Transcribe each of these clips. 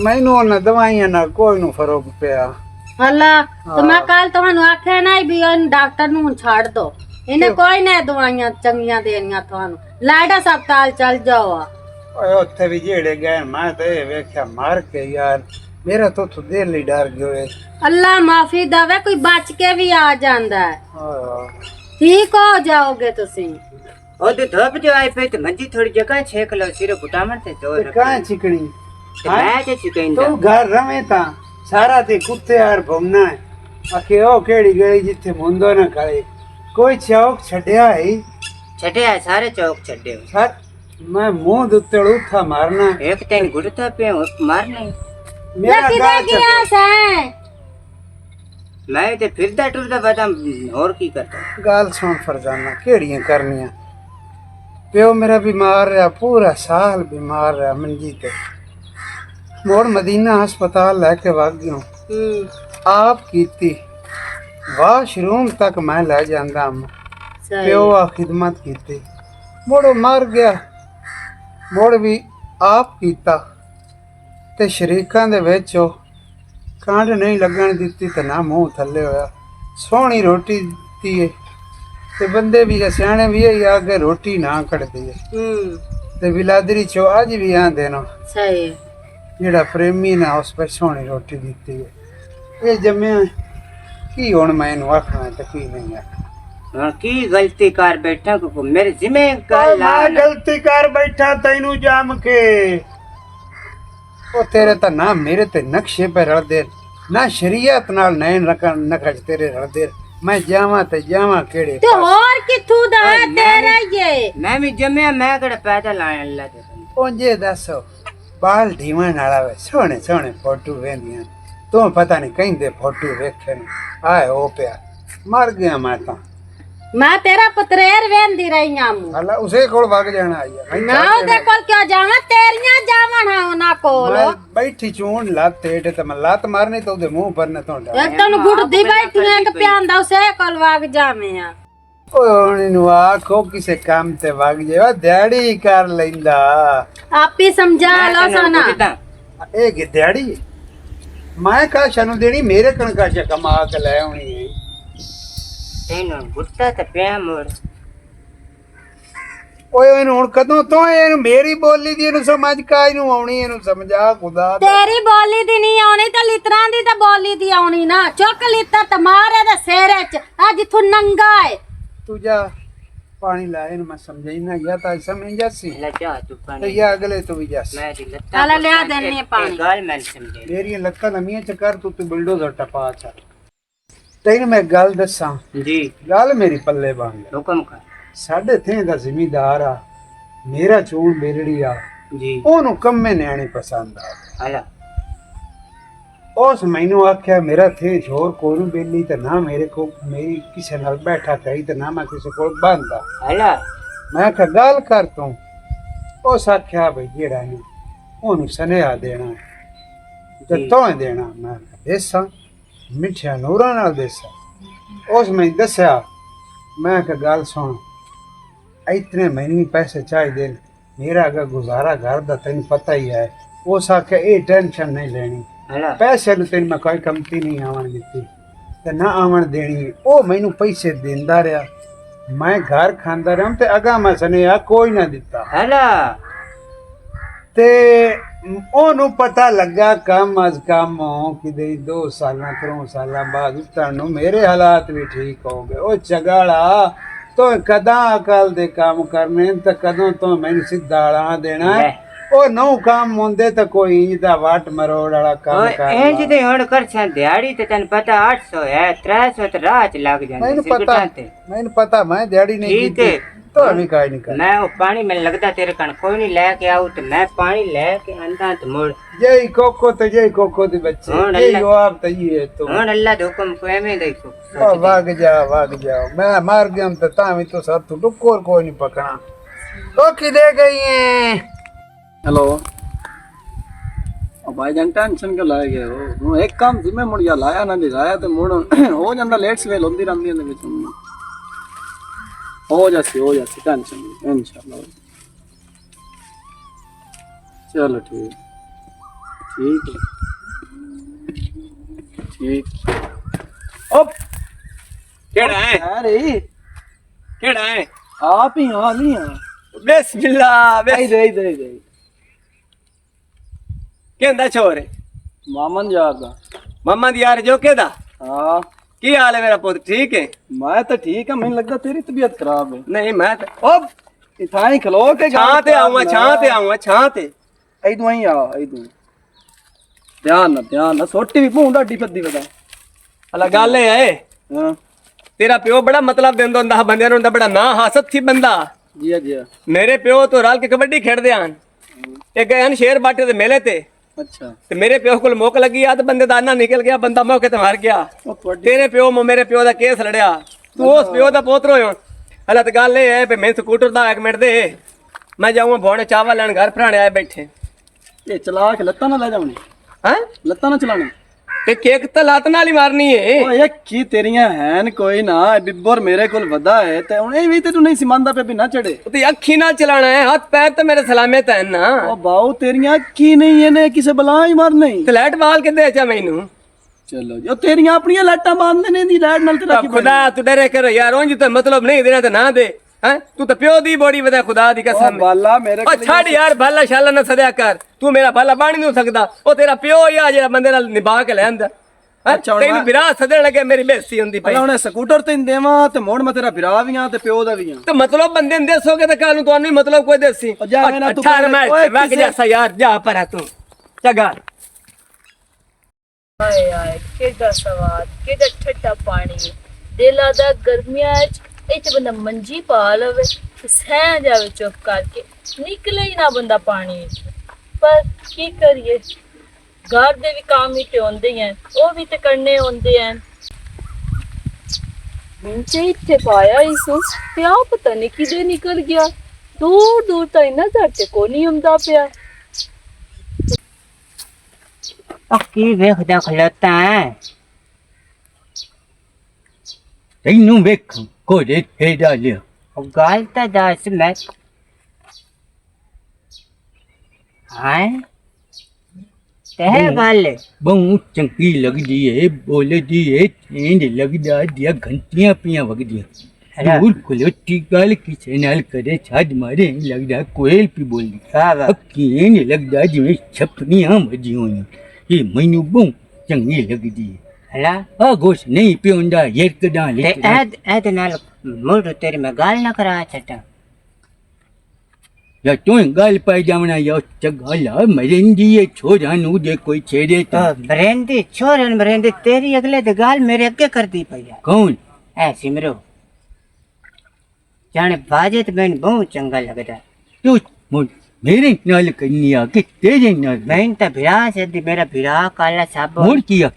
मैनू उन्हें दवाइयां ना कोई नु फर्क पिया। हला तो मैं कल ਤੁਹਾਨੂੰ ਆਖਿਆ ਨਾ ਵੀ ਇਹ ਡਾਕਟਰ ਨੂੰ ਛੱਡ ਦੋ, ਇਹਨੇ ਕੋਈ ਨਾ ਦਵਾਈਆਂ ਚੰਗੀਆਂ ਦੇਣੀਆਂ ਤੁਹਾਨੂੰ। ਲਾਡਾ ਹਸਪਤਾਲ ਚੱਲ ਜਾਓ। ਓਏ ਉੱਥੇ ਵੀ ਜਿਹੜੇ ਗਏ ਮੈਂ ਤੇ ਵੇਖਿਆ ਮਾਰ ਕੇ ਯਾਰ ਮੇਰਾ तो दिल ही डर गयो। अल्लाह माफी दवे, कोई बच के भी आ जांदा है। ठीक हो जाओगे तुसी। ओ तो धप जो आई पे तो मंजी थोड़ी जगह छेक लो सिर बुटामण से तो कहां चिकनी मैं के चिकनी तू घर रवे ता सारा ते कुत्ते यार घूमना है। आके ओ केड़ी गई जिथे मुंदो ना करे कोई चौक छड़या है। छड़या सारे चौक छड़े सर मैं मुंह दुत्ते उठा मारना एक टाइम गुड़ता पे मारने मेरा गाल गया से मैं ते फिरदा टुरदा बदम और की करता गाल सुन फरजाना केड़ियां करनियां। प्यो मेरा बीमार रहा पूरा साल बीमार रहा मंजी ते मोड़ मदीना अस्पताल लेके भाग गयो। आप कीती वाशरूम तक मैं ले जांदा प्यो आ खिदमत कीती मोड़ो मर गया मोड़ भी आप कीता ते शरीकां दे विच कांड नहीं लगन दित्ती ते ना मुंह थल्ले होया। सोहनी रोटी दित्ती है ते बंदे भी सियाणे भी आगे रोटी ना कटदी है ते बिलादरी चो अज भी आंदे ना सही जेड़ा प्रेमी ना उस पर सोहनी रोटी दित्ती है। ये जम्मिया की हुण मैं इहनूं आखना ते की नहीं आखना। हां की गलती कर बैठा को मेरे जिम्मे गल मैं गलती कर बैठा तैनू जाम के ओ तेरे ता ना मेरे ते नक्शे पे रल दे ना शरीयत नाल नैन रखन नखज तेरे रल दे। मैं जावां ते जावां केड़े तो और किथू दा है तेरा ये मैं भी जम्मे मैं कड़े पैदल आया अल्लाह दे ओंजे दसो बाल ढीवन वाला वे सोहने सोहने फोटो वेंदियां तू पता नहीं कहिंदे फोटो वेखे ने आए ओ पिया मर गया मैं ता मैं तेरा पुत्रेर वेंदी रही हूं। अल्लाह उसे कोल भाग जाना आई ना ओदे कोल क्यों जावा तेरियां जावण है ना कोल मैं बैठी चून लात तेटे ते मैं लात मारनी तो उदे मुंह पर ने तोंडा एक तन गुड़दी बैठी है कि प्यांदा उसे कोल भाग जावे आ। ओए नु आखो किसे काम ते भाग जावा दिहाड़ी कर लेंदा आप ही समझा लो सोना ए के दिहाड़ी मैं का शनु देनी मेरे कणका च कमा के ले आउणी है तेन गुट्टा ते पे मोड़ ओए ਇਹਨੂੰ ਹੁਣ ਕਦੋਂ ਤੋਂ ਇਹਨੂੰ ਮੇਰੀ ਬੋਲੀ ਦੀ ਇਹਨੂੰ ਸਮਝ ਕਾਈ ਨੂੰ ਆਉਣੀ ਇਹਨੂੰ ਸਮਝਾ ਖੁਦਾ तेरी बोली दी नहीं आनी ते लितरां दी ते बोली दी आनी ना चुक लितर ते मारे दे सिर च आ जिथु नंगा है तू जा पानी ला ਇਹਨੂੰ मैं समझाई ना या ता समझ जासी ला जा तू पानी ਤੇ या अगले तू भी जासी मैं दी लत्ता चल ले देनी पानी गल मैं समझे ਮੇਰੀਆਂ ਲੱਤਾਂ ਨਵੀਆਂ ਚ ਕਰ ਤੂੰ ਬਿਲਡੋਜ਼ਰ ਟਪਾ ਚਾ ਤੈਨੂੰ ਮੈਂ ਗੱਲ ਦੱਸਾਂ जी ਗੱਲ ਮੇਰੀ ਪੱਲੇ ਬੰਨ ਲੈ हुक्म कर ਸਾਡੇ ਥੇ ਦਾ ਜ਼ਿਮੀਦਾਰ ਆ ਮੇਰਾ ਚੂਣ ਬੇਰੜੀ ਆ जी ਉਹਨੂੰ ਕੰਮੇ ਨਿਆਣੇ ਪਸੰਦ ਆ हला ਉਸ ਮੈਨੂੰ ਆਖਿਆ ਮੇਰਾ ਥੇ ਹੋਰ ਕੋਈ ਨੂੰ ਬੇਲੀ ਤੇ ਨਾ ਮੇਰੇ ਕੋ ਮੇਰੀ ਕਿਸੇ ਨਾਲ ਬੈਠਾ ਕਹੀ ਤੇ ਨਾ ਮੈਂ ਕਿਸੇ ਕੋਲ ਬੰਦਾ हला ਮੈਂ ਕਿਹਾ ਗੱਲ ਕਰ ਤੂੰ ਉਸ ਆਖਿਆ ਬਈ ਜਿਹੜਾ ਨੇ ਉਹਨੂੰ ਸੁਨੇਹਾ ਦੇਣਾ ਤੇ ਤੂੰ ਦੇਣਾ ਮੈਂ ਕਿਹਾ ਦੇਸਾਂ ਮਿੱਠਿਆ ਨੂਰਾਂ ਨਾਲ ਦੇਸਾਂ ਉਸ ਮੈਂ ਦੱਸਿਆ ਮੈਂ ਕਿਹਾ ਗੱਲ ਸੁਣ इतने महीने पैसे चाहिए मेरा अगर गुजारा घर दा तेन पता ही है उस आखे ये टेंशन नहीं लेनी हला पैसे नु तेन मैं कोई कमती नहीं आवन दी ते ना आवन देनी ओ मैनू पैसे देंदा रहा मैं घर खांदा रहा ते अगा मैं सनेहा कोई ना दिता हला ते ओनू पता लगा कम अज कम कि 2 साल 3 साल बाद उतरन मेरे हालात भी ठीक हो गए ओ चगाड़ा तो कदा अकल दे काम करने तो कदों तो मैंने सीधा आला देना है ओ नौ काम होंदे तो कोई दा वाट मरोड़ वाला काम कर ए जी ते हुन कर छ दिहाड़ी ते तन पता 800 है 300 ते रात लग जांदी मैंने पता मैं दिहाड़ी नहीं ठीक की है तो अभी काई नहीं कर मैं वो पानी में लगदा तेरे कण कोई नहीं लेके आऊ तो मैं पानी लेके आंदा तो मोड़ जय कोको दे बच्चे ये यो आप तो ये तो हुन अल्लाह दे हुक्म को एमे देखो ओ भाग जाओ मैं मार गया तो तावी तो सब तो डुकोर कोई नहीं पकड़ा तो किदे गई है हेलो भाईजान टेंशन क्यों लाए गए हो एक काम जिम्मे मुड़ जा लाया ना दिखाया तो मुड़ हो जांदा लेट सवेल होंदी रहंदी है विच हो जासी टेंशन नहीं इंशाल्लाह चलो ठीक ठीक ठीक अब केड़ा है अरे केड़ा है आप ही हाँ नहीं हाँ बिस्मिल्लाह दे दे दे दे केंदा छोरे मामन यार दा मम्मा दी यार जो केदा हाँ की हाल है मेरा पुत्र ठीक है मैं तो ठीक है मैंने लगता तेरी तबीयत खराब है नहीं मैं अब इतना ही खलो के छां ते आऊंगा छां ते आई तू आई आ आई तू ध्यान ना सोटी भी भूंदा डी पद्दी बता अला गल है हाँ तेरा प्यो बड़ा मतलब देंदा हुंदा बंदे नु बड़ा ना हासत थी बंदा जिया जिया मेरे प्यो तो रल के कबड्डी खेडदे आन ए गए हन शेर बाटे दे मेले ते अच्छा ते मेरे प्यो कोल मोक लगी आ ते बंदे दा अन्ना निकल गया बंदा मौके ते मार गया ओ थोड़ी तेरे प्यो मेरे प्यो दा केस लड़या तू उस प्यो दा पोतरो हो हला ते गल है भी मैं स्कूटर दा 1 मिनट दे मैं जाऊंगा भोने चावल लेन घर भराने आए बैठे ये चला के लत्ता ना ले जावनी हैं लत्ता ना चलानी ते केक तो लात नाल ही मारनी है ओ ये की तेरियां हैन कोई ना बिब्बर मेरे कोल वदा है ते हुन ए भी ते तू नहीं सिमांदा पे भी ना चढ़े ते अखी ना चलाना है हाथ पैर तो मेरे सलामत है ना ओ बाऊ तेरियां की नहीं है ने किसे बला ही मार नहीं ते लाइट बाल के दे चा मैनू चलो जो तेरियां अपनी लाटा बांधने ने दी लाइट नाल ते रखी खुदा तू डरे करो यार ओंज तो मतलब नहीं देना तो ना दे हैं तू तो प्यो दी बॉडी बता खुदा दी कसम बाला मेरे ओ छाड़ यार भला शाला ना सदया कर तू मेरा भला बाणी नहीं सकदा ओ तेरा प्यो ही आ जेड़ा बंदे नाल निभा के लेंदा अच्छा, हुण तेन मैं- विराह सदन लगे मेरी बेइज्जती हुंदी पई हुन स्कूटर ते देवा ते मोड़ मैं तेरा विरा भी हां ते प्यो दा भी हां तो मतलब बंदे ने दसोगे तो कल तुहानू मतलब कोई दसी ओ जा मैं ना तू 18 पहले- मैच ओए वग किसे- जैसा यार जा पर तू चगा ਹਾਏ ਹਾਏ ਕਿਹੜਾ ਸਵਾਦ ਕਿਹੜਾ ਠੱਟਾ ਪਾਣੀ ਦਿਲ ਆਦਾ ਗਰਮੀਆਂ ਚ ਇਹ ਚ ਬੰਦਾ ਮੰਜੀ ਪਾ ਲਵੇ ਤੇ ਸਹਿ ਜਾਵੇ ਚੁੱਪ ਕਰਕੇ ਨਿਕਲੇ ਹੀ ਨਾ ਬੰਦਾ ਪਾਣੀ ਵਿੱਚ ਪਰ ਕੀ ਕਰੀਏ ਘਰ ਦੇ ਵੀ ਕੰਮ ਹੀ ਤੇ ਹੁੰਦੇ ਹੀ ਹਨ ਉਹ ਵੀ ਤੇ ਕਰਨੇ ਹੁੰਦੇ ਹਨ ਮਿੰਚੇ ਇੱਥੇ ਪਾਇਆ ਇਸੂ ਤੇ ਆ ਪਤਾ ਨਹੀਂ ਕਿਦੇ ਨਿਕਲ ਗਿਆ ਦੂਰ ਦੂਰ ਤਾਈਂ ਨਜ਼ਰ ਤੇ ਕੋਈ ਨਹੀਂ ਆਉਂਦਾ ਪਿਆ की वेखदा खलोता है ਤੈਨੂੰ ਵੇਖਾਂ ਕੋਲੇ ਫੇੜਾ ਲਿਆ ओ गाल ता दस मैं हाय तह गाल ਬਹੁਤ ਚੰਗੀ ਲੱਗਦੀ ਏ ਬੋਲਦੀ ਏ ਚੇਂਜ ਲੱਗਦਾ ਦੀਆਂ ਘੰਟੀਆਂ ਪੀਆਂ ਵਗਦੀਆਂ ਦੂਰ ਖਲੋਤੀ ਗੱਲ ਕਿਸੇ ਨਾਲ ਕਰੇ ਛੱਡ ਮਾਰੇ ਲੱਗਦਾ ਕੋਇਲ ਪੀ ਬੋਲਦੀ वाह वाह ਅੱਖੀਂ ਨਹੀਂ ਲੱਗਦਾ ਜਿਵੇਂ ਛਪਨੀਆਂ ਵੱਜੀਆਂ ਹੋਈਆਂ ਇਹ ਮੈਨੂੰ ਬਹੁਤ ਚੰਗੀ ਲੱਗਦੀ ਏ हला ਆ ਗੋਸ਼ ਨਹੀਂ ਪਿਉਂਦਾ ਯਾਰ ਕਦਾਂ ते ਲੈ ऐद नाल मुड़ तेरी मैं गाल ना करा छटा ਜਾਂ ਤੂੰ ਗੱਲ ਪਾਈ ਜਾਵਣਾ ਯਾ ਚੰਗਾ ਲਾ ਮਰਿੰਦੀ ਏ ਛੋੜਾਂ ਨੂੰ ਜੇ ਕੋਈ ਛੇੜੇ तो ਤਾਂ बरेंदी छोरन बरेंदी तेरी अगले दे गाल मेरे अगे कर दी पई ਕੌਣ ऐ सिमरो जाने बाजे तो मैंने बहुत चंगा लगदा ਤੂੰ ਮੇਰੇ ਨਾਲ ਕੰਨੀ ਆ ਕਿ ਤੇਰੇ ਨਾਲ मैंने तो भिरा से दी मेरा भिरा काला साबो ਮੋੜ ਕੀਆ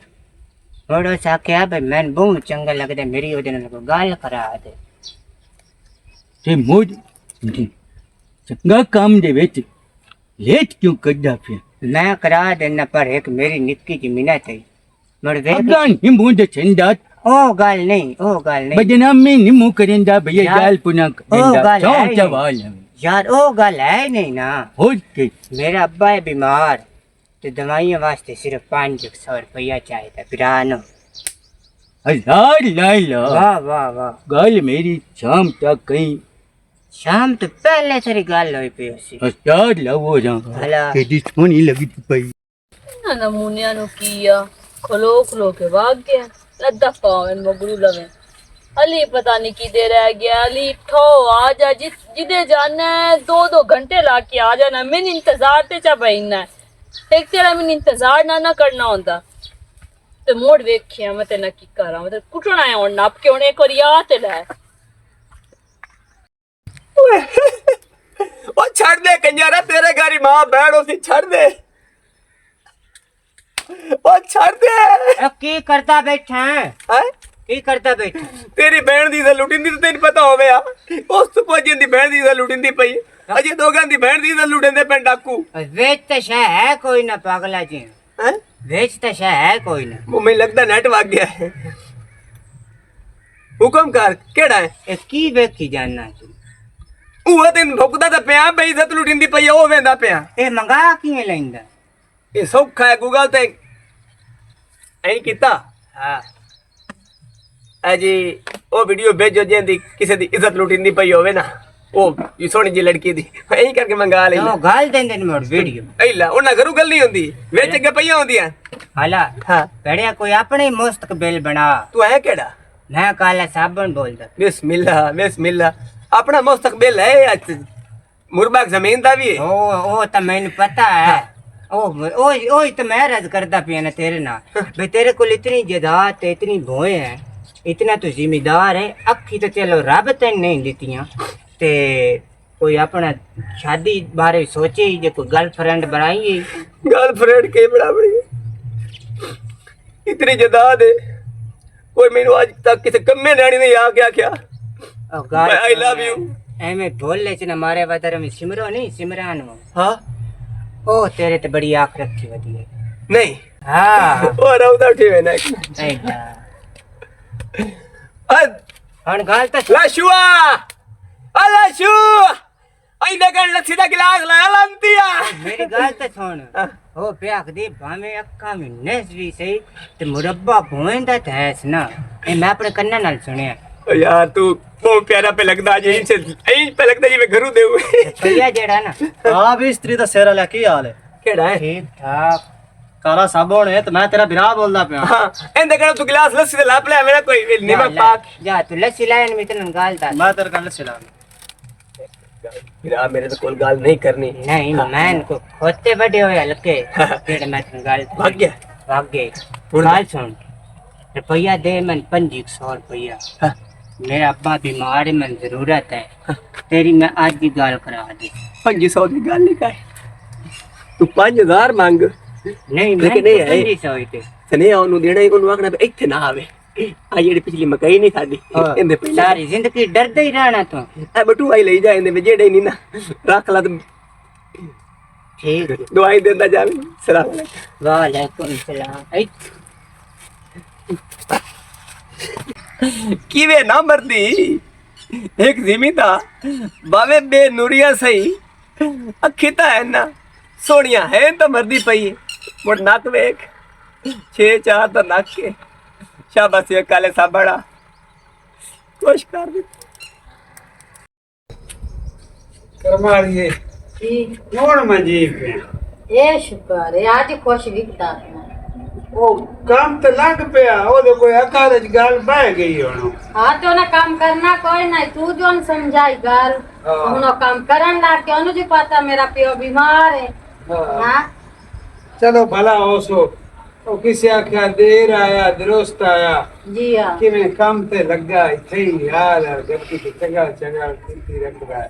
थोड़ा सा क्या भाई मैंने बहुत चंगा लगदा मेरी ओदे नाल गाल करा दे ਤੇ ਮੋੜ ਚੰਗਾ ਕੰਮ ਦੇ ਵਿੱਚ ਲੇਟ ਕਿਉਂ ਕੱਢਦਾ ਫਿਰ मैं करा देना पर एक मेरी निक्की जी मिन्नत है मुड़ देख ਅੱਗਾ ਨਹੀਂ ਮੂੰਹ ਚੰਦਾ ओ गाल नहीं ਬਦਨਾਮੀ ਨਹੀਂ ਮੂੰਹ ਕਰੇਂਦਾ ਭਈਆ ਯਾਰ, ਜਾਲ ਪੁਨਾ ਉਹ ਕਰੇਂਦਾ ਗੱਲ ਹੈ ਚੌਂ ਨਹੀਂ। ਚਵਾਲ यार ओ गल है नहीं ना ਹੋਰ ਕੇ मेरा अब्बा है बीमार तो दवाइयों वास्ते सिर्फ 500 रुपया चाहिए पिरानो ਹਜ਼ਾਰ ਲੈ ਲਾ वाह वाह वाह ਗੱਲ ਮੇਰੀ ਸ਼ਾਮ ਤੱਕ ਕਹੀਂ शाम तो पहले सारी गल हुई पई उसी ਹਜ਼ਾਰ ਲਾਵੋ ਜਾਂ ਹਲਾ। ਕਿਹਦੀ ਸੋਹਣੀ ਲੱਗਦੀ ਪਈ ਇਹਨਾਂ ਨਮੂਨਿਆਂ ਨੂੰ ਕੀ ਆ ਖਲੋ ਖਲੋ ਕੇ ਵਾਗ ਗਿਆ ਲੱਦਾ ਪਾਵਨ ਮਗਰੂ ਲਵੇ ਅਲੀ ਪਤਾ ਨਹੀਂ ਕਿਦੇ ਰਹਿ ਗਿਆ ਅਲੀ ਠੋ ਆ ਜਾ ਜਿਦੇ ਜਾਣਾ 2-2 ਘੰਟੇ ਲਾ ਕੇ ਆ ਜਾਣਾ ਮੈਨੂੰ ਇੰਤਜ਼ਾਰ ਤੇ ਚਾ ਬੈਠਣਾ ਇੱਕ ਤੇਰਾ ਮੈਨੂੰ ਇੰਤਜ਼ਾਰ ਨਾ ਕਰਨਾ ਹੁੰਦਾ ਤੇ ਮੋੜ ਵੇਖਿਆ ਮੈਂ ਤੇ ਨਾ ਕੀ ਕਰਾਂ ਮਤਲਬ ਕੁੱਟਣਾ ਹੈ ਹੁਣ ਨੱਪ ਕੇ ਹੁਣ ਇੱਕ ਵਾਰੀ ਆ ਤੇ ਲੈ ओ छड़ दे कंजारा तेरे घर ही मां बैठ उसी छड़ दे ओ छड़ दे अब की करता बैठा है हैं की करता बैठा तेरी बहन दी ते लुटिंदी ते तैਨੂੰ पता होवे आ उस तो कोई जिंदी बहन दी ते लुटिंदी पई अजे दोगां दी बहन दी ते लुटिंदे पे डाकू वेच तो शह है कोई ना पागला जी हैं वेच तो शह है कोई ना वो मैं लगदा नेट भाग गया है हुक्म कर केड़ा है ए की वेखी जानना तू ਉਹ ਤੈਨੂੰ ਠੁਕਦਾ ਤਾਂ ਪਿਆ ਬਈ ਇੱਜ਼ਤ ਲੁਟਿੰਦੀ ਪਈ ਆ ਉਹ ਵੇਂਦਾ ਪਿਆ ए मंगा किए लेंदा ਇਹ ਸੌਖਾ ਹੈ ਗੂਗਲ ਤੇ ਐਂ ਕੀਤਾ ਹਾਂ ਐ ਜੀ ਉਹ ਵੀਡੀਓ ਭੇਜੋ ਜਿਹਦੀ ਕਿਸੇ ਦੀ ਇੱਜ਼ਤ ਲੁੱਟਿੰਦੀ ਪਈ ਹੋਵੇ ਨਾ ਉਹ ਜੀ ਸੋਹਣੀ ਜੀ ਲੜਕੀ ਦੀ ਐਂ ਕਰਕੇ ਮੰਗਾ ਲਈ ਉਹ ਗੱਲ ਦਿੰਦੇ ਨੇ ਮੋੜ ਵੀਡੀਓ ਐਲਾ ਉਹਨਾਂ ਘਰੂ ਗੱਲ ਨਹੀਂ ਹੁੰਦੀ ਵਿੱਚ ਅੱਗੇ ਪਈਆਂ ਹੁੰਦੀਆਂ ਹਾਲਾ ਹਾਂ ਬੜਿਆ ਕੋਈ ਆਪਣੇ ਮੁਸਤਕਬਲ ਬਣਾ ਤੂੰ ਹੈ ਕਿਹੜਾ ਮੈਂ ਕਾਲਾ ਸਾਬਣ ਬੋਲਦਾ ਬਿਸਮਿल्ला ਆਪਣਾ ਮੁਸਤਕਬਲ ਹੈ ਅੱਜ ਮੁਰਬਾਕ ਜ਼ਮੀਨ ਦਾ ਵੀ ਹੈ ਉਹ ਤਾਂ ਮੈਨੂੰ ਪਤਾ ਹੈ ਉਹ ਤਾਂ मैं रज करता पिया ना तेरे ना भाई तेरे को इतनी जायदाद है इतनी भोए है इतना तो जिम्मेदार है अखी तो चलो रब तेन नहीं दितियां ते कोई अपना शादी बारे सोचे जे कोई गर्लफ्रेंड बनाई गर्लफ्रेंड के बड़ा बड़ी इतनी जायदाद है कोई मैंने आज तक किसी कम्मे डैडी ने आके आख्या आई लव यू एमे ढोले च ना मारे वदर में सिमरो नहीं सिमरान हाँ ओ तेरे ते बड़ी आंख रखी वदी है नहीं हाँ और उधर उठे हुए ना ऐडा अद हन गाल तो लाशुआ लाशु आई नगन लस्सी दा गिलास लाया लंतिया मेरी गाल तो सुन ओ प्याख दे भावे अक्का में नसवी सही ते मुरब्बा भोंदा तैस ना ए मैं अपने कन्ना नाल सुनिया ओ यार तू बहुत प्यारा पे लगदा जी इनसे पे लगदा जी मैं घरू देऊ भैया जेड़ा ना हाँ भी स्त्री दा सेरा लै की हाल है केड़ा है ठीक ठाक काला साबुन है तो मैं तेरा बिरा बोलदा पिया हां एंदे कण तू गिलास लस्सी दे लाप ले मेरा कोई निमक पाक जा तू लस्सी लायन में तन गाल दा मैं तेरे गल सिला फिर आ मेरे तो कोई गाल नहीं करनी नहीं मैं को खोते बड़े होया लके जेड़ा मैं तन गाल भाग गया भाग गए गाल सुन रुपया दे मन 500 रुपया मेरा अब्बा बीमार है मन जरूरत है तेरी मैं आज की गाल करा दी 500 की गाल नहीं कर तू 5000 मांग नहीं मैं लेकिन नहीं है। 500 ही सने ओनु देना ही ओनु आखना इथे ना आवे आ जेड़ी पिछली मकई नहीं खादी इंदे पे सारी जिंदगी डरते ही रहना तू आ बटू आई ले जा इंदे में जेड़े नहीं ना रख ला तो ठीक दवाई देंदा जावे सलाम अलैकुम वालेकुम सलाम ऐ किवे ना मरदी एक जिमीदा बावे बे नूरिया सही अखिता है ना सोनिया है तो मरदी पई मोड़ नाक वेख 6-4 तो नाक के शाबाश ये काले साबड़ा कोश कर दे करमालिए मोड़ मजीब है ए शुक्र है आज खुश विकता ਉਹ ਕੰਮ ਤੇ ਲੱਗ ਪਿਆ ਉਹਦੇ ਕੋਈ ਅਕਾਲ ਚ ਗੱਲ ਬਹਿ ਗਈ ਹੁਣ हाँ तो ना काम करना कोई नहीं तू जो न समझाई गाल हम काम करन लाग के ओनु जी पता मेरा पियो बीमार है हां चलो भला हो सो ਉਹ ਕਿਸੇ ਆਖਿਆ ਦੇਰ ਆਇਆ ਦਰੁਸਤ ਆਇਆ जी हां ਕਿਵੇਂ ਕੰਮ ਤੇ ਲੱਗਾ ਇੱਥੇ ਹੀ ਹਾਲ ਹੈ ਗੱਡੀ ਤੇ ਚੰਗਾ ਚੰਗਾ ਕੀਤੀ ਰੱਖਦਾ ਹੈ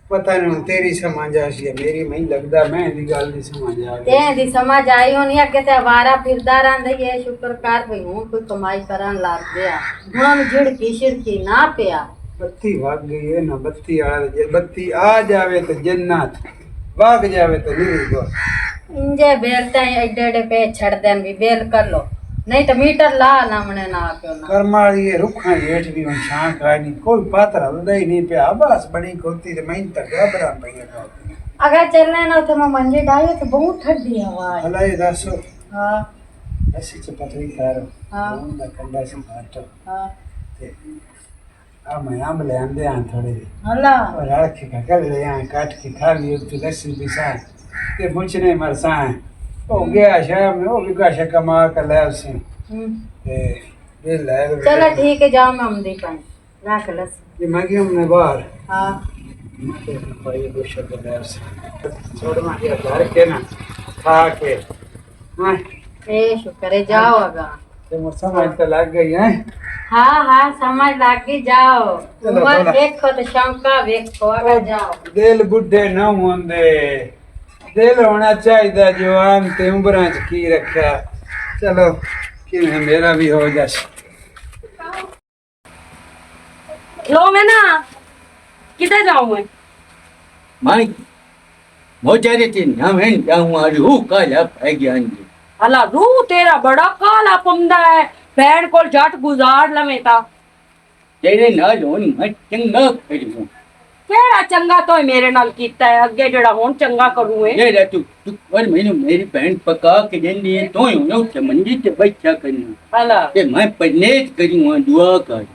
ਪਤਾ ਨਹੀਂ ਤੇਰੀ ਸਮਝ ਆ ਸੀ ਮੇਰੀ ਨਹੀਂ ਲੱਗਦਾ ਮੈਂ ਇਹਦੀ ਗੱਲ ਨਹੀਂ ਸਮਝ ਆ ते दी समझ आई होनी अगे ते आवारा फिरदा रहंदा ये शुक्र कर भई हूं कोई कमाई करन लाग गया हुन झिड़की छिड़की ना पिया ਬੱਤੀ ਵਗ ਗਈ ਹੈ ਨਾ ਬੱਤੀ ਆ ਜੇ ਬੱਤੀ ਆ ਜਾਵੇ ਤਾਂ ਜन्नत ਵਗ ਜਾਵੇ ਤਾਂ ਨਹੀਂ ਦੋ इंजे बेलते एडे एडे पे छड़ देन भी बेल कर लो नहीं तो मीटर ला ना मने ना क्यों ना ਕਰਮਾਲੀ ਇਹ ਰੁੱਖਾਂ ਜੇਠ ਵੀ ਹੁਣ ਛਾਂ ਖਾਈ ਨਹੀਂ ਕੋਈ ਪਾਤਰ ਹਲਦਾ ਹੀ ਨਹੀਂ ਪਿਆ ਬਸ ਬੜੀ ਕੋਤੀ ਤੇ ਮੈਂ ਤਾਂ ਘਬਰਾ ਪਈ अगर चलने ना तो मैं मंजे डाले तो बहुत ठंडी हवा है ਹਲਾ ਇਹ ਦੱਸੋ हां ਅਸੀਂ ਚ ਪਤਲੀ ਕਰ ਹਾਂ। ਉਹਦਾ ਕੰਡਾ ਸੀ ਘੱਟ हां ਤੇ ਆ ਮੈਂ ਆਮ ਲੈ ਆਂਦੇ ਆਂ ਥੋੜੇ हला और रख के कर ले यहाँ काट के खा लिए तो लस्सी पिसा ते मुझने मरसा हो गया शाम में वो भी गाशा कमा कर ले उसे ते ये ले चलो ठीक है जाओ मैं अमदी पानी रख लस ये मगी हमने बाहर हां भाई दो शब्द ले उसे छोड़ मार के घर के ना खा के हां ए शुक्र है जाओ अगा ते मुझ समझ तो लग गई है हाँ हाँ समझ लागी जाओ चलो, उमर बोला। देखो तो शंका देखो अगर जाओ दिल बुढ़े ना होंदे दिल होना चाहिए जवान ते उम्र च की रखा चलो कि मेरा भी हो जाए लो मैं ना किधर जाऊं मैं माई मोचारे ते नाम है जाऊं आ रू काला भाग्यान जी हला रू तेरा बड़ा काला पंदा है भैन को जट गुजार लवे ता तेरे नाल होन मैं चंगा करूं ਕਿਹੜਾ ਚੰਗਾ ਤੋਏ ਮੇਰੇ ਨਾਲ ਕੀਤਾ ਹੈ ਅੱਗੇ ਜਿਹੜਾ ਹੁਣ ਚੰਗਾ ਕਰੂਏ ये रे तू और मैंने मेरी बहन पका के देनी है तो यूं के मंजी ते बैठा करना ਹਲਾ ते मैं पनेज करूंगा दुआ कर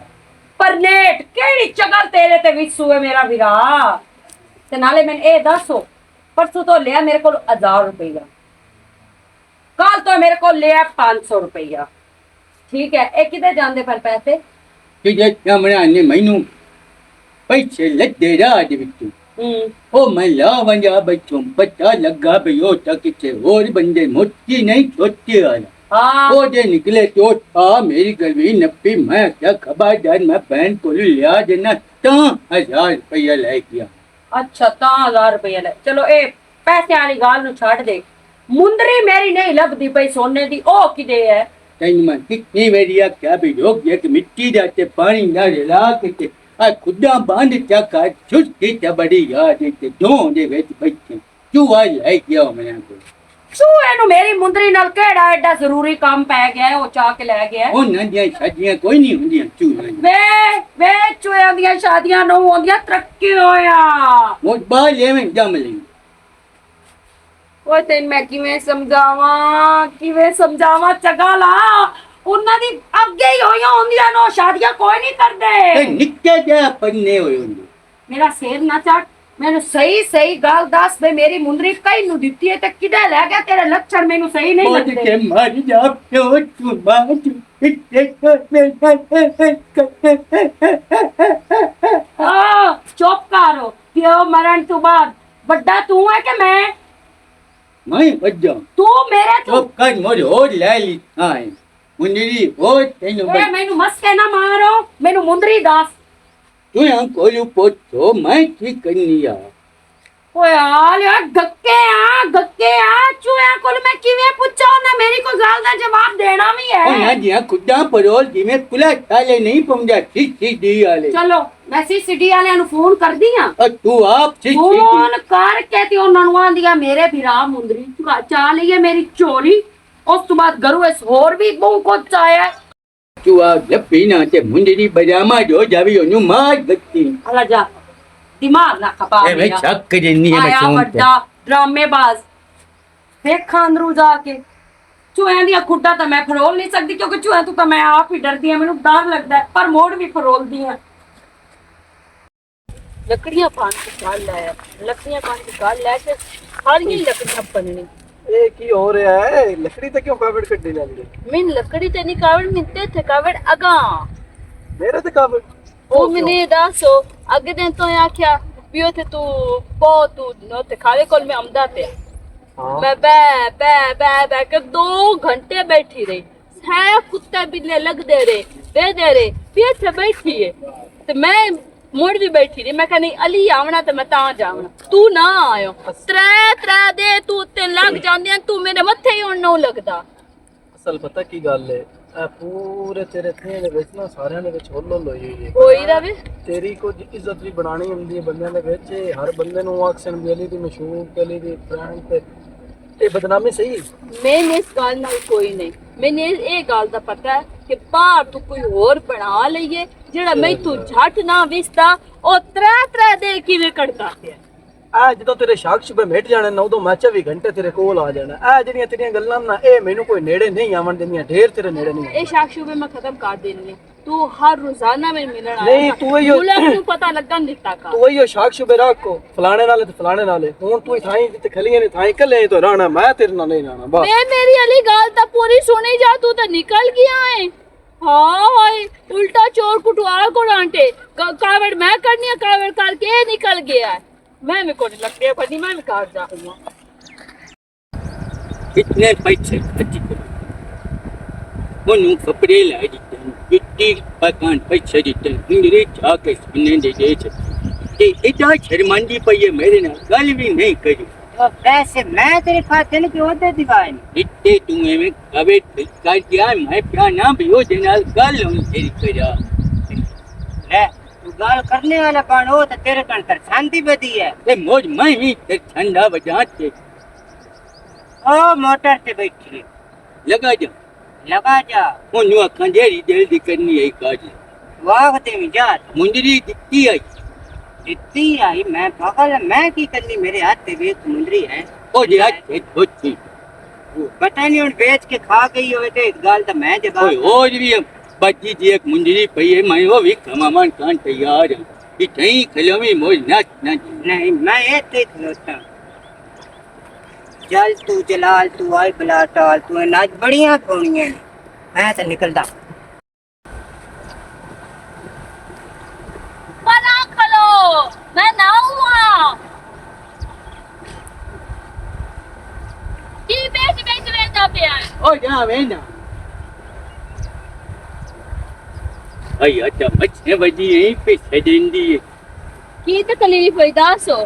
ਪਰਨੇਟ ਕਿਹੜੀ ਚਗਲ ਤੇਰੇ ਤੇ ਵਿਸੂ ਹੈ ਮੇਰਾ ਵੀਰਾ ਤੇ ਨਾਲੇ ਮੈਨੂੰ ਇਹ ਦੱਸੋ ਪਰਸੋਂ ਤੋਂ ਲਿਆ ਮੇਰੇ ਕੋਲ 1000 ਰੁਪਇਆ ਕੱਲ ਤੋਂ ਮੇਰੇ ਕੋਲ ਲਿਆ 500 ਰੁਪਇਆ ਠੀਕ ਹੈ ਇਹ ਕਿਤੇ ਜਾਂਦੇ ਪਰ ਪੈਸੇ कि जे हमने ने मैनू पैसे लदे राज बिच ओ मैं ला वंजा बच्चों पता लगा भी ओ तक के और बंदे मोटी नहीं छोटी वाला ਹਾਂ वो जे निकले तो था मेरी गलवी नप्पी मैं क्या खबरदार मैं बहन को लिया देना तो 1000 रुपया ले गया ਅੱਛਾ ਤਾਂ 1000 ਰੁਪਇਆ ਲੈ ਚਲੋ ਇਹ ਪੈਸੇ ਵਾਲੀ ਗੱਲ ਨੂੰ ਛੱਡ ਦੇ ਮੁੰਦਰੀ ਮੇਰੀ ਨਹੀਂ ਲੱਭਦੀ ਪਈ ਸੋਨੇ ਦੀ ਉਹ ਕਿਦੇ ਹੈ तेन मैं कितनी मेरिया क्या भी योग ये कि मिट्टी जाते पानी ना रिला के आ खुदा बांध चका छुट्टी ते बड़ी याद ते दो दे विच बैठे तू आ ले गया मैंने को ਚੂਹੇ ਨੂੰ ਮੇਰੀ ਮੁੰਦਰੀ ਨਾਲ ਕਿਹੜਾ ਐਡਾ ਜ਼ਰੂਰੀ ਕੰਮ ਪੈ ਗਿਆ ਹੈ, ਉਹ ਚਾਹ ਕੇ ਲੈ ਗਿਆ ਹੈ। ओ नदियां शादियां कोई नहीं होंदियां चूहा ਵੇ ਵੇ ਚੂਹਿਆਂ ਦੀਆਂ ਸ਼ਾਦੀਆਂ ਨੂੰ ਹੁੰਦੀਆਂ ਤਰੱਕੀ ਹੋਇਆ वो बाल ले में जम ले ਓਏ ਤੈਨੂੰ ਮੈਂ ਕਿਵੇਂ ਸਮਝਾਵਾਂ ਚਗਾ ਲਾ ਉਹਨਾਂ ਦੀ ਅੱਗੇ ਹੀ ਹੋਈਆਂ ਹੁੰਦੀਆਂ ਨੇ ਉਹ ਸ਼ਾਦੀਆਂ ਕੋਈ ਨਹੀਂ ए ਕਰਦੇ निक्के जा पन्ने होए होंदे ਮੇਰਾ ਸਿਰ ਨਾ ਚੱਟ ਮੈਨੂੰ ਸਹੀ ਗੱਲ ਦੱਸ ਵੇ ਮੇਰੀ ਮੁੰਦਰੀ ਕਈ ਨੂੰ ਦਿੱਤੀ ਹੈ ਤੇ ਕਿਦੇ ਲੈ ਗਿਆ ਤੇਰੇ ਲੱਛਣ ਮੈਨੂੰ ਸਹੀ ਨਹੀਂ मोद ਲੱਗਦੇ के मार जा प्यो तू बात इतने ਆ ਚੁੱਪ ਕਰੋ ਪਿਓ ਮਰਨ ਤੋਂ ਬਾਅਦ ਵੱਡਾ ਤੂੰ ਹੈ ਕਿ ਮੈਂ मैं बजा ਤੂੰ ਮੇਰੇ तो ਤੋਂ कर मोर हो ले ली हां मुंडरी हो तेनु ਏ ਮੈਨੂੰ ਮਸਕੇ ਨਾ ਮਾਰੋ ਮੈਨੂੰ ਮੁੰਦਰੀ ਦੱਸ तू यहां कोलू पोछो मैं ठीक करनी आ ਓਏ ਆ ਲਿਆ ਗੱਕੇ ਆ ਚੂਹਿਆਂ ਕੋਲ ਮੈਂ ਕਿਵੇਂ ਪੁੱਛਾਂ ਨਾ ਮੇਰੀ ਕੋਈ ਗੱਲ ਦਾ ਜਵਾਬ ਦੇਣਾ ਵੀ ओ ਹੈ ना दिया खुदा परोल जिਵੇਂ पुला ताले नहीं पहुंचा ठीक दी वाले ਚਲੋ ਮੈਂ ਸੀਸੀਟੀ ਵਾਲਿਆਂ ਨੂੰ ਫੋਨ ਕਰਦੀ ਆ और तू आप ठीक ਫੋਨ ਕਰਕੇ ਤੇ ਉਹਨਾਂ ਨੂੰ ਆਂਦੀਆਂ ਮੇਰੇ ਵੀਰਾ ਮੁੰਦਰੀ ਚਾ ਲਈਏ ਮੇਰੀ ਚੋਰੀ ਉਸ ਤੋਂ ਬਾਅਦ ਗਰੂ ਇਸ ਹੋਰ ਵੀ ਬਹੁਤ ਕੁਝ ਆਇਆ तू आ लपी ना ते मुंडरी बजामा जो जावी ओनु मार गत्ती ਹਲਾ ਜਾ ਦਿਮਾਗ ਨਾ ਖਪਾ ए मैं ਮੇਰਾ शक करनी है मैं ਆਇਆ सोन ਵੱਡਾ ਡਰਾਮੇਬਾਜ਼ ਵੇਖਾਂ ਅੰਦਰੂ ਜਾ ਕੇ ਚੂਹਿਆਂ ਦੀਆਂ ਖੁੱਡਾਂ ਤਾਂ ਮੈਂ ਫਰੋਲ ਨਹੀਂ ਸਕਦੀ ਕਿਉਂਕਿ ਚੂਹਿਆਂ ਤੋਂ ਤਾਂ ਮੈਂ ਆਪ ਹੀ ਡਰਦੀ ਹਾਂ ਮੈਨੂੰ ਡਰ ਲੱਗਦਾ ਹੈ, ਪਰ ਮੋੜ ਵੀ ਫਰੋਲਦੀ ਹਾਂ लकड़ियां पान के काल लाया लकड़ियां पान के काल लाया सारी लकड़ियां बननी ਇਹ ਕੀ ਹੋ ਰਿਹਾ ਹੈ ਲੱਕੜੀ ਤੇ ਕਿਉਂ ਕਾਵੜ ਕੱਢੀ ਜਾਂਦੀ मिन लकड़ी ते निकावड़ मिनते थे कावड़ अगा ਮੇਰੇ ਤੇ ਕਾਵੜ ओ मिने दासो अगे दिन तो आख्या पियो थे तू पो तू नो ते खावे कोल में आमदा थे मैं बे के 2 घंटे बैठी रही है कुत्ते बिल्ले लग दे रे पियो थे बैठी है ते मैं मुड़ भी बैठी रही मैं कहा नहीं अली आवना तो मैं ता जावना तू ना आयो त्रै दे तू ते लग जांदे तू मेरे मथे ही उन लगदा ਅਸਲ ਪਤਾ ਕੀ ਗੱਲ ਹੈ ਇਹ ਪੂਰੇ ਤੇਰੇ ਥੇ ਦੇ ਵਿੱਚ ਨਾ ਸਾਰਿਆਂ ਦੇ ਵਿੱਚ ਹੋਲੋ ਹੋਈ ਹੈ कोई रवे ਤੇਰੀ ਕੁਝ ਇੱਜ਼ਤ ਵੀ ਬਣਾਣੀ ਹੁੰਦੀ ਹੈ ਬੰਦਿਆਂ ਦੇ ਵਿੱਚ ਇਹ ਹਰ ਬੰਦੇ ਨੂੰ ਆਕਸ਼ਨ ਵੀ ਅਲੀ ਦੀ ਮਸ਼ਹੂਰ ਅਲੀ ਦੀ ਫਰੈਂਡ ਤੇ ਇਹ ਬਦਨਾਮੀ ਸਹੀ मैंने इस गाल नाल कोई नहीं मैंने ये गाल दा पता है कि बाहर तू कोई और बना लईए जेड़ा मैं तू झट ना विसदा ओ त्रै दे किवें कड़दा पिया ਆ ਜਦੋਂ ਤੇਰੇ ਸ਼ੱਕ ਸ਼ੁਬੇ ਮਿਟ ਜਾਣੇ ਨਾ ਉਦੋਂ ਮੈਂ 24 ਘੰਟੇ ਤੇਰੇ ਕੋਲ ਆ ਜਾਣਾ ਇਹ ਜਿਹੜੀਆਂ ਤੇਰੀਆਂ ਗੱਲਾਂ ਨਾ ਇਹ ਮੈਨੂੰ ਕੋਈ ਨੇੜੇ ਨਹੀਂ ਆਵਣ ਦਿੰਦੀਆਂ ਢੇਰ ਤੇਰੇ ਨੇੜੇ ਨਹੀਂ ए शाक शुबे मैं खत्म कर देनी तू हर रोजाना में मिलण आया नहीं, तू इयो- तू पता लगन दिता का ਤੂੰ ਇਹੋ ਸ਼ੱਕ ਸ਼ੁਬੇ ਰੱਖੋ ਫਲਾਣੇ ਨਾਲੇ ਤੇ ਫਲਾਣੇ ਨਾਲੇ ਹੁਣ ਤੂੰ ਥਾਈ ਜਿੱਥੇ ਖਲੀਆਂ ਨੇ ਥਾਈ ਕੱਲੇ ਤੋਂ ਰਹਿਣਾ ਮੈਂ ਤੇਰੇ ਨਾਲ ਨਹੀਂ ਰਹਿਣਾ ਬਸ मैं मेरी अली गाल ता पूरी सुनी जा तू तो निकल गया है हाँ भाई उल्टा चोर कुटवारा को डांटे कावड़ मैं करनी है कावड़ करके निकल गया है मैं मेरे को नहीं लगती है बनी मैं भी कार जाऊंगा कितने पैसे खर्च करे ओनु कपड़े ला दिते जुत्ती पकान पैसे दिते मुंडरी जाके सुनने दे ते इतना शर्मांदी पई है मेरे नाल गल भी नहीं करी तो पैसे मैं तेरे खाते ने क्यों दे दिवाए इतने तुम्हें में कवे कर दिया मैं प्या ना भी हो जनाल गल हुई तेरी करा ले तू गाल करने वाला कौन हो तो तेरे कण तर शांति बदी है ए मौज मैं ही ते ठंडा बजाते ओ मोटर से बैठी है लगा जा ओनु अखां जेरी जल्दी करनी है काज वाह ते में जा मुंडरी दिखती आई इतनी आई मैं पागल मैं की करनी मेरे हाथ पे वेच मुंदरी है ओ जी आज होती पता नहीं उन बेच के खा गई हो तो इस गाल तो मैं जवाब ओए ओ जी बच्ची जी एक मुंदरी पई है मैं वो भी कमामान कान तैयार है कि कहीं खलोवी मोज ना ना नहीं मैं ऐसे खलोता चल तू जलाल तू आई बला टाल तू नाच बढ़िया कौनी है मैं तो निकलता बना खलो मैं नाऊंगा की बेच वेंदा पे ओ जा वेना आई अच्छा मच्छे बजी यहीं पे सजेंदी है की तकलीफ है दसो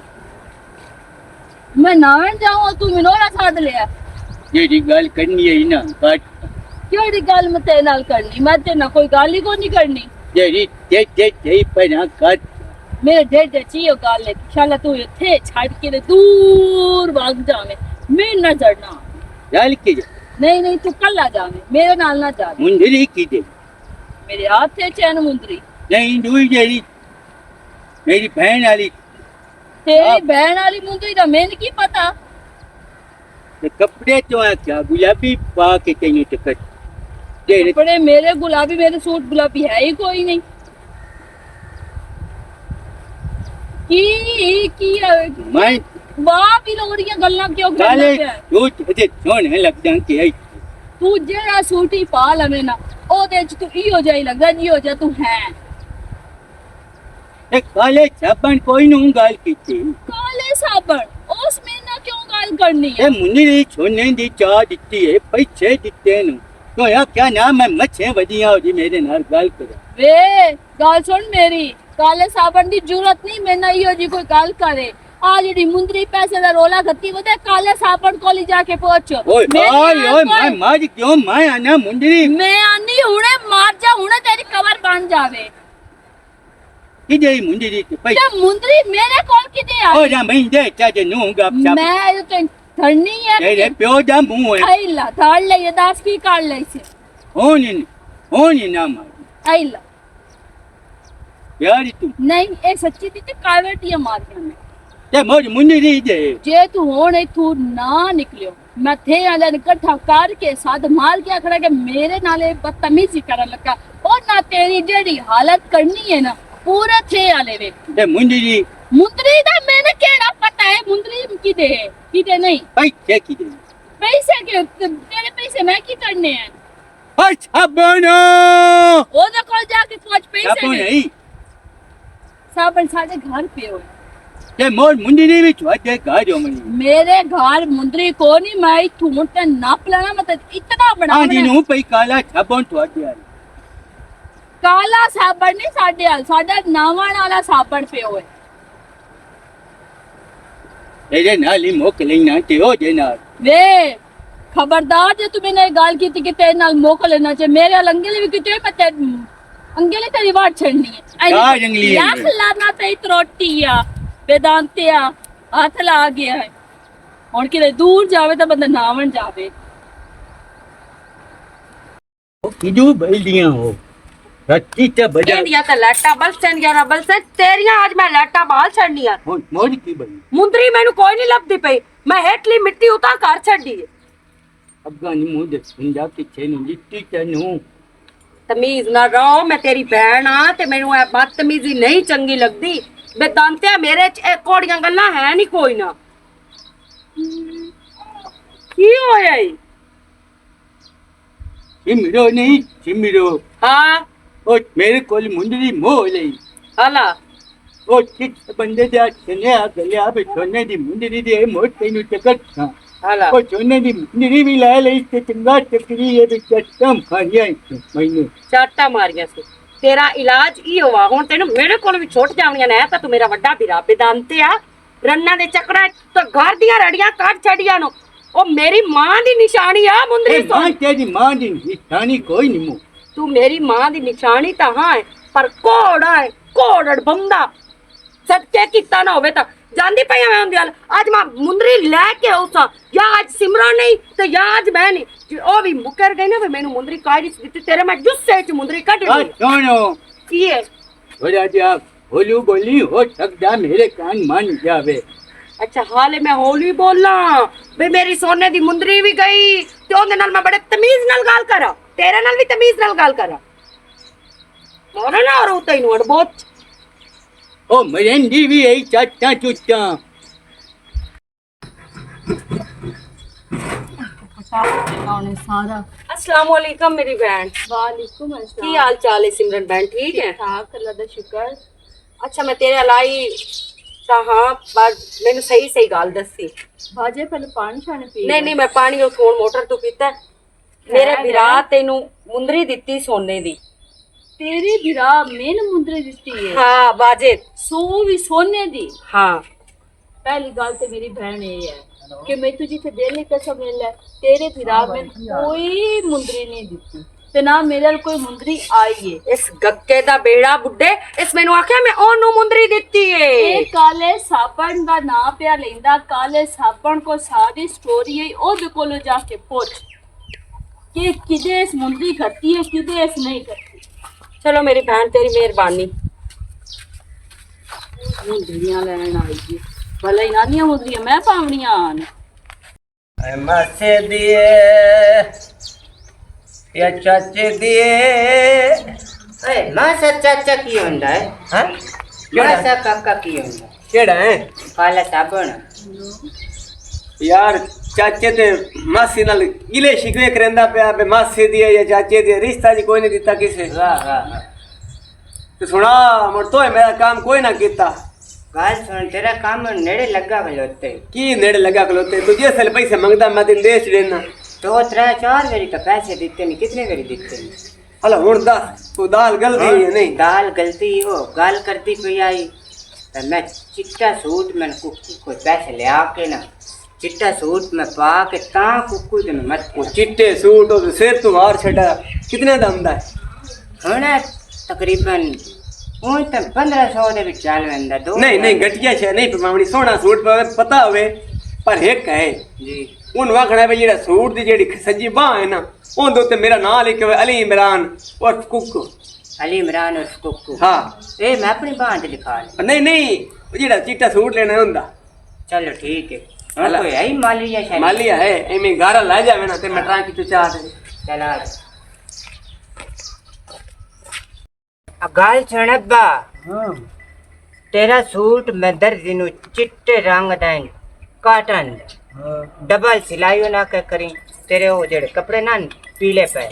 मैं नावन जाऊं तू मिनोरा साध लिया जेडी गल करनी है ना काट केड़ी गल मैं तेरे नाल करनी मैं तेरे ना कोई गल ही को नहीं करनी जेडी जे पर ना काट मेरे डेड चाहिए गल है शाला तू इथे छड़ के दूर भाग जावे मैं ना जड़ना गल की नहीं नहीं तू कल आ जावे मेरे नाल ना जा मुंदरी की दे मेरे हाथ है चैन मुंदरी नहीं दूई जेडी मेरी बहन वाली तेरी बहन वाली मुंदरी दा मैंने की पता ते कपड़े तो है क्या गुलाबी पा के तेनु चक्कर तेरे कपड़े मेरे गुलाबी मेरे सूट गुलाबी है ही कोई नहीं की मैं वाह भी लोरियां गल्लां क्यों काले करदा पिया तू तुझे सोने लगदा के आई तू जेड़ा सूट ही पा लवे ना ओदे च तू इहो जाई लगदा जिहो जा तू है ए काले साबन कोई नु गाल कीती काले साबण उस में ना क्यों गल करनी ए है मुंदरी सोने दी चाह दित्ती है पैसे दित्ते नु तो या क्या नाम है मच्छे वजियां हो जी मेरे नाल गल कर वे गल सुन मेरी काले साबण दी जरूरत नहीं मैं ना इहो जी कोई गल करे आ जेडी मुंदरी पैसे दा रोला गत्ती वो ते काले साबण कोली जाके पहुंच ओए ओए मैं मार क्यों मैं आना मुंदरी मैं आनी हुणे मार जा हुणे तेरी कवर बन जावे की जे मुंदरी ते पैसे ते मुंदरी मेरे कोल किदे आ ओ जा मैं दे चाचे नु गप छप मैं तो धरनी है तेरे प्यो दा मुंह है आइला धर ले ये 10 की काट ले से होनी ना मार आइला यार तू नहीं ए सच्ची थी ते कावेटियां मार के ते मोर मुंदरी दे जे तू होने तू ना निकलियो मैं थे आले इकट्ठा करके साध माल के आखड़ा के मेरे नाले बदतमीजी करन लगा और ना तेरी जेड़ी हालत करनी है ना पूरे थे आले वे ते मुंदरी दा मैंने केड़ा पता है मुंदरी की दे नहीं पैसे की दे पैसे के तेरे पैसे मैं की करने हैं अच्छा बनो ओदे कोल जाके पूछ पैसे साबन दे। नहीं साबन साडे घर पे हो ते मोर मुंदरी विच वाजे गाजो मनी मेरे घर मुंदरी को नहीं मैं तू ते नाप लेना मतलब इतना बड़ा हां जी नु पई काला साबन तो आते काला साबण नहीं साडे हाल साडा नावण वाला साबण पे होए तेरे नाल ही मोकले ना ते हो जे नाल वे खबरदार जे तू मैंने गाल की थी कि तेरे नाल मोक लेना चाहिए मेरे अंगेली भी किते मैं ते अंगेली तेरी बात छड़नी है क्या अंगली है? लाख लाना ते रोटिया वेदांतिया हाथ ला गया है हुन कि दूर जावे तो बंदा नावण जावे ओ किदू बल्दियां हो रत्ती ते बजा इंडिया का लाटा बल स्टैंड या रबल से तेरियां आज मैं लाटा बाल छड़नी है मोर की बई मुंदरी मैनू कोई नहीं लभदी पई मैं हेठली मिट्टी उतार कर छड़ी है अफगानी मुंह दे सुंजा के छेनु जिट्टी तनु तमीज ना रहो मैं तेरी बहन आ ते मैनू ए बदतमीजी नहीं चंगी लगदी बेदांते मेरे च ए कोड़ियां गल्लां है नहीं कोई ना की होया ई सिमरो नहीं सिमरो हां ओ मेरे कोल मुंदरी मोह लई हला ओ किस बंदे दा छने आ गले आ बे सोने दी मुंदरी दे मोट तेनु चकर था हला ओ सोने दी मुंदरी भी ला लई ते चंगा चकरी ये बे चटम खाया मैनू चाटा मारिया से तेरा इलाज ई हुआ हुन तेनु मेरे कोल भी छोट जावणियां ने ता तू मेरा वड्डा बिरा बेदांते आ रन्ना दे चकड़ा तो घर दियां रड़ियां काट छड़ियां नो ओ मेरी मां दी निशानी आ मुंदरी ए मां तेरी मां दी निशानी कोई नहीं मु तू मेरी मां दी निशानी ता हां है पर कोड़ा है कोड़ड़ बंदा सच्चे किता ना होवे ता जांदी पई मैं हुंदी आज मैं मुंदरी लेके आउसा या आज सिमरा नहीं तो या आज मैं नहीं ओ भी मुकर गई ना मैनू मुंदरी काढ़ी दित्ती तेरे मैं जुस्से च मुंदरी कढ आ ली सोनो की है थोड़ा जा होलू बोली हो सकता मेरे कान मान जावे। अच्छा हाले मैं हौली बोलना बे मेरी सोने दी मुंदरी भी गई ते ओदे नाल मैं बड़े तमीज नाल गाल करा, तेरे नाल भी तमीज नाल गाल करा। मोरा ना और उतई नु बहुत ओ मरेंदी भी यही चाचा चुच्चा। सारा अस्सलाम वालेकुम मेरी बहन। वालेकुम की अस्सलाम। हाल चाल है सिमरन बहन, ठीक है? ठाक अल्लाह दा शुक्र। अच्छा मैं तेरे अलाई ता हाँ पर मैंने सही सही गाल दसी। बाजे पहले पानी शानी पी। नहीं नहीं मैं पानी उस फोन मोटर तो पीता है। मेरे बिरा तेनू मुंदरी दित्ती सोने दी। तेरी बिरा मैंने मुंदरी दिती है। हाँ बाजे। सो भी सोने दी। हाँ पहली गल तो मेरी बहन ये है कि मैं तुझे थे दिल कसम ले तेरे बिरा में कोई मुंदरी नहीं दिती ते ना मेरे नाल कोई मुंदरी आई है। इस गक्के दा बेड़ा बुड्ढे इस मैनू आख्या मैं ओनू मुंदरी दित्ती है। ये काले सापन दा ना पिया लेंदा, काले सापन को सारी स्टोरी है ओदे कोलो जाके पूछ कि किदे इस मुंदरी करती है किदे इस नहीं करती। चलो मेरी बहन तेरी मेहरबानी। मुंदरियां लेना आई है भला ही नानियां मुंदरियां मैं पावनियां आन। मासे दिए या चाचे दिए। ओए मासा चाचा की होंदा है? हाँ मासा काका की होंदा? केड़ा है काला साबण। यार चाचे ते मासी नाल गिले शिकवे करंदा पिया बे मासी दिए या चाचे दिए, रिश्ता जी कोई नहीं दिता किसे। वाह वाह वाह। तो सुना मुड़ तो मेरा काम कोई ना कीता। गाल सुन तेरा काम नेड़े लगा खलोते की नेड़े लगा खलोते तू जे साल पैसे मंगदा मैं दिन देश देना। दो त्रै चार मेरी तो पैसे दिते नहीं, कितने मेरी दिते नहीं? हलो हुन दस तू दाल गल दी है नहीं? दाल गलती हो गाल करती पई आई तो मैं चिट्टा सूट में कुक्कू को पैसे ले आके ना चिट्टा सूट में पा के ता कुक्कू दे मत वो चिट्टे सूट और सिर तू हार छड़ा कितने दमदा है? होना तकरीबन उन तो 1500 दे विच चाल वेंदा। दो नहीं नहीं घटिया छे नहीं पमावणी सोना सूट पावे पता होवे पर एक है जी उन वाखना है जेड़ा सूट दी जेड़ी सज्जी बाह है ना उन दे उत्ते मेरा नाम लिखे हुए अली इमरान और कुक्कू। अली इमरान और कुक्कू। हाँ ए मैं अपनी बांध लिखा ले। नहीं नहीं जेड़ा चिट्टा सूट लेना हुंदा। चलो ठीक है। हाँ कोई है ही मालिया शायद। मालिया है एमे गारा ला जावे ना ते मैं ट्रांकी तू चाह दे। चला गाल सुन अब्बा हाँ तेरा सूट मैं दर्जी नु चिट्टे रंग दैन काटन हाँ डबल सिलाई ना के करी तेरे वो जेड़े कपड़े ना पीले पे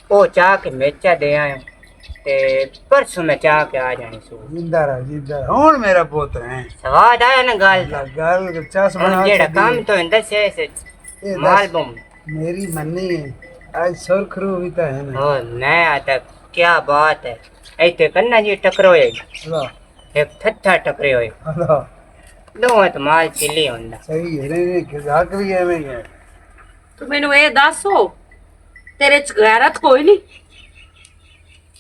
ओ चाह के मेचा दे आयो ते परसों में चाह के आ जानी सूट। जिंदा रह हुन मेरा पुत्र है स्वाद आया ना गाल दा। गल चस बना जेड़ा छड्डी। काम तो इंदा से दस। माल बम मेरी मन्नी है आज सुरखरू भी तो है ना। ओ नया तक क्या बात है ऐते कन्ना जी टकरो है अल्लाह एक थत्था टकरे होए अल्लाह दो तो माल चिल्ली होंदा। सही है नहीं हक भी है में है। तू मैनू ये दसो तेरे च गैरत कोई नहीं?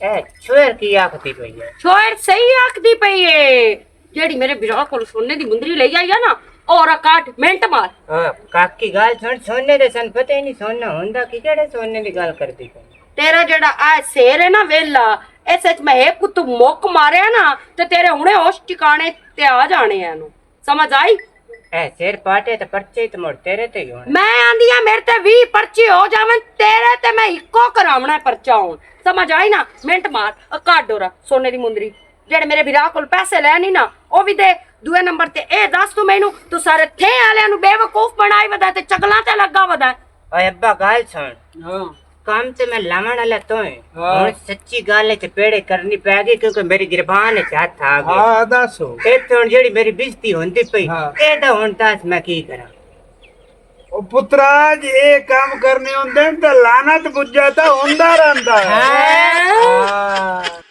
ए छुएर की आखती पई है। छोड़ सही आखदी पई है जेड़ी मेरे बिरा को सोने दी मुंदरी ले आई है ना और काट मिंट मार। ओ काकी गाल सुन सोने दे सन पता ही नहीं सोना होंदा कि केड़े सोने दी गाल करती पई। तेरा जेड़ा आ शेर है ना वेला ऐसे च मैं एक तू मुक मारिया ना ते तेरे हुणे होश ठिकाने ते आ जाने हैं नु समझ आई? ए सिर पाटे ते पर्चे ते मोड़ तेरे ते ही होने। मैं आंदिया मेरे ते 20 पर्ची हो जावन तेरे ते मैं इको करावना है पर्चा होन समझ आई ना? मिंट मार काट डोरा सोने दी मुंदरी जेड़े मेरे बिरा कोल पैसे लेनी ना ओ भी दे। दूए नंबर ते ए दस तू मैनू तू सारे थे आले नु बेवकूफ बनाई वदा ते चगला ते लगा वदा। ओए अब्बा गाल सुन हाँ काम ते मैं लावण वाला तो है हाँ। और सच्ची गाल है पेड़े करनी पैगी क्योंकि मेरी गिरबान है हाथ आ गए। हाँ दसो ए तो जेड़ी मेरी बेइज्जती होंदी पई हाँ। ए दा हुन तास मैं की करा। ओ पुत्रा जे ये काम करने होंदे न तो लानत बुझ जाता होंदा रहंदा है। हाँ। हाँ